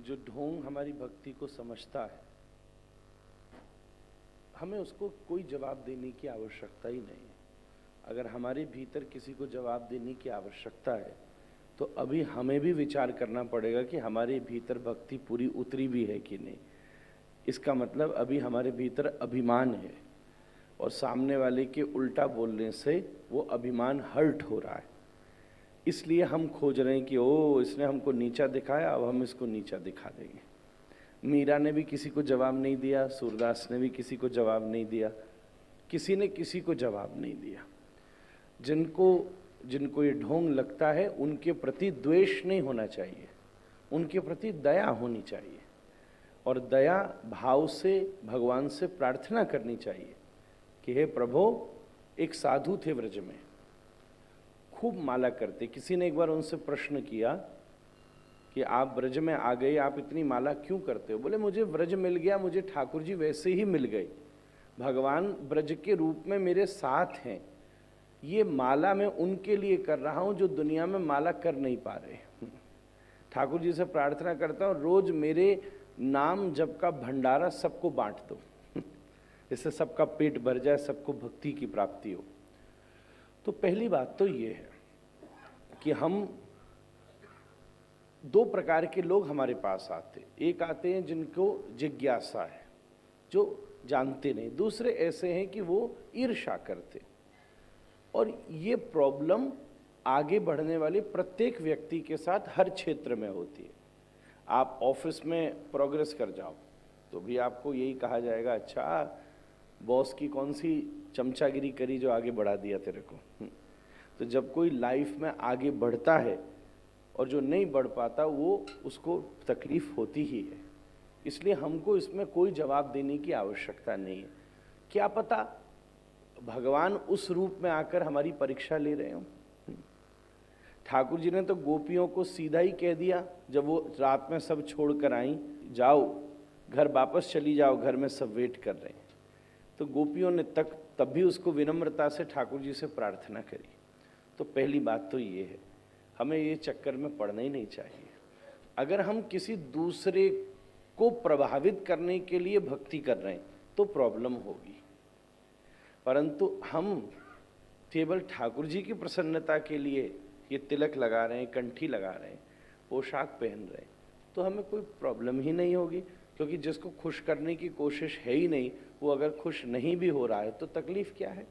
जो ढोंग हमारी भक्ति को समझता है, हमें उसको कोई जवाब देने की आवश्यकता ही नहीं है। अगर हमारे भीतर किसी को जवाब देने की आवश्यकता है तो अभी हमें भी विचार करना पड़ेगा कि हमारे भीतर भक्ति पूरी उतरी भी है कि नहीं। इसका मतलब अभी हमारे भीतर अभिमान है और सामने वाले के उल्टा बोलने से वो अभिमान हर्ट हो रहा है। इसलिए हम खोज रहे हैं कि ओ इसने हमको नीचा दिखाया, अब हम इसको नीचा दिखा देंगे। मीरा ने भी किसी को जवाब नहीं दिया, सूरदास ने भी किसी को जवाब नहीं दिया, किसी ने किसी को जवाब नहीं दिया। जिनको ये ढोंग लगता है उनके प्रति द्वेष नहीं होना चाहिए, उनके प्रति दया होनी चाहिए और दया भाव से भगवान से प्रार्थना करनी चाहिए कि हे प्रभु, एक साधु थे व्रज में, खूब माला करते। किसी ने एक बार उनसे प्रश्न किया कि आप व्रज में आ गए, आप इतनी माला क्यों करते हो? बोले मुझे व्रज मिल गया, मुझे ठाकुर जी वैसे ही मिल गए, भगवान व्रज के रूप में मेरे साथ हैं। ये माला मैं उनके लिए कर रहा हूं जो दुनिया में माला कर नहीं पा रहे। ठाकुर जी से प्रार्थना करता हूं रोज मेरे नाम जप का भंडारा सबको बांट दो, इससे सबका पेट भर जाए, सबको भक्ति की प्राप्ति हो। तो पहली बात तो ये है कि हम दो प्रकार के लोग हमारे पास आते। एक आते हैं जिनको जिज्ञासा है, जो जानते नहीं। दूसरे ऐसे हैं कि वो ईर्ष्या करते। और ये प्रॉब्लम आगे बढ़ने वाले प्रत्येक व्यक्ति के साथ हर क्षेत्र में होती है। आप ऑफिस में प्रोग्रेस कर जाओ तो भी आपको यही कहा जाएगा, अच्छा बॉस की कौन सी चमचागिरी करी जो आगे बढ़ा दिया तेरे को। तो जब कोई लाइफ में आगे बढ़ता है और जो नहीं बढ़ पाता वो उसको तकलीफ होती ही है। इसलिए हमको इसमें कोई जवाब देने की आवश्यकता नहीं है। क्या पता भगवान उस रूप में आकर हमारी परीक्षा ले रहे हो। ठाकुर जी ने तो गोपियों को सीधा ही कह दिया जब वो रात में सब छोड़ कर आई, जाओ घर वापस चली जाओ, घर में सब वेट कर रहे हैं। तो गोपियों ने तब भी उसको विनम्रता से ठाकुर जी से प्रार्थना करी। तो पहली बात तो ये है, हमें ये चक्कर में पड़ना ही नहीं चाहिए। अगर हम किसी दूसरे को प्रभावित करने के लिए भक्ति कर रहे हैं तो प्रॉब्लम होगी, परंतु हम केवल ठाकुर जी की प्रसन्नता के लिए ये तिलक लगा रहे हैं, कंठी लगा रहे हैं, पोशाक पहन रहे हैं, तो हमें कोई प्रॉब्लम ही नहीं होगी। क्योंकि जिसको खुश करने की कोशिश है ही नहीं, वो अगर खुश नहीं भी हो रहा है तो तकलीफ क्या है।